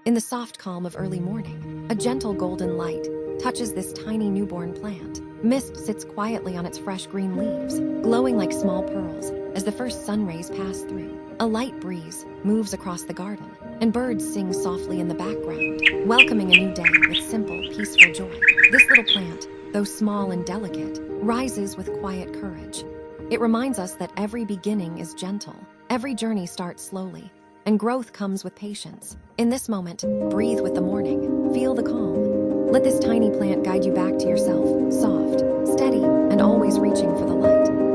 In the soft calm of early morning, a gentle golden light touches this tiny newborn plant. Mist sits quietly on its fresh green leaves, glowing like small pearls as the first sun rays pass through. A light breeze moves across the garden, and birds sing softly in the background, welcoming a new day with simple, peaceful joy. This little plant, though small and delicate, rises with quiet courage. It reminds us that every beginning is gentle, every journey starts slowly, and growth comes with patience. In this moment, breathe with the morning, feel the calm. Let this tiny plant guide you back to yourself, soft, steady, and always reaching for the light.